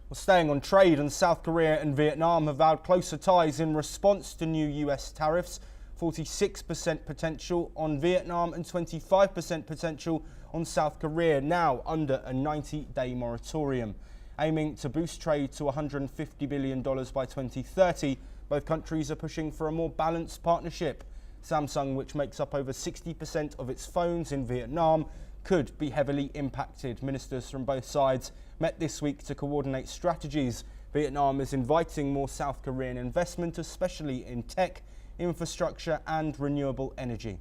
Well, staying on trade, and South Korea and Vietnam have vowed closer ties in response to new US tariffs. 46% potential on Vietnam and 25% potential on South Korea, now under a 90-day moratorium. Aiming to boost trade to $150 billion by 2030, both countries are pushing for a more balanced partnership. Samsung, which makes up over 60% of its phones in Vietnam, could be heavily impacted. Ministers from both sides met this week to coordinate strategies. Vietnam is inviting more South Korean investment, especially in tech, infrastructure and renewable energy.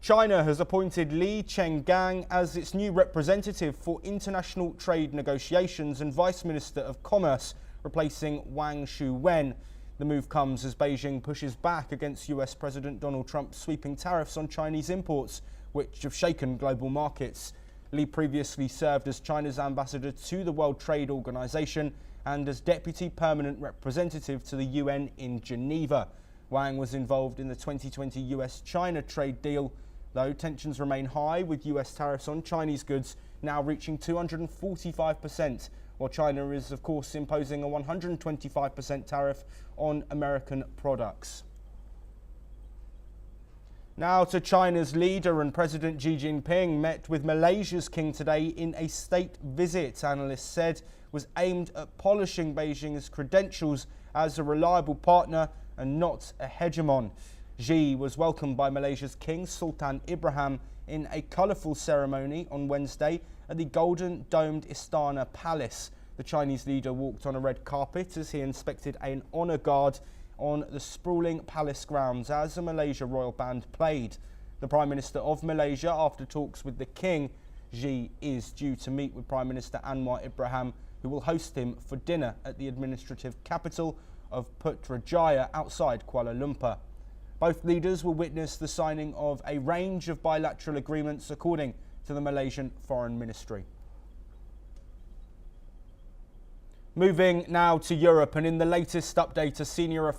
China has appointed Li Chenggang as its new representative for international trade negotiations and Vice Minister of Commerce, replacing Wang Shuwen. The move comes as Beijing pushes back against US President Donald Trump's sweeping tariffs on Chinese imports, which have shaken global markets. Li previously served as China's ambassador to the World Trade Organization and as deputy permanent representative to the UN in Geneva. Wang was involved in the 2020 US-China trade deal, though tensions remain high, with US tariffs on Chinese goods now reaching 245%, while China is, of course, imposing a 125% tariff on American products. Now to China's leader, and President Xi Jinping met with Malaysia's king today in a state visit analysts said was aimed at polishing Beijing's credentials as a reliable partner and not a hegemon. Xi was welcomed by Malaysia's King Sultan Ibrahim in a colourful ceremony on Wednesday at the Golden Domed Istana Palace. The Chinese leader walked on a red carpet as he inspected an honour guard on the sprawling palace grounds as a Malaysia royal band played. The Prime Minister of Malaysia, after talks with the King, Xi is due to meet with Prime Minister Anwar Ibrahim, who will host him for dinner at the administrative capital of Putrajaya outside Kuala Lumpur. Both leaders will witness the signing of a range of bilateral agreements, according to the Malaysian Foreign Ministry. Moving now to Europe, and in the latest update, a senior official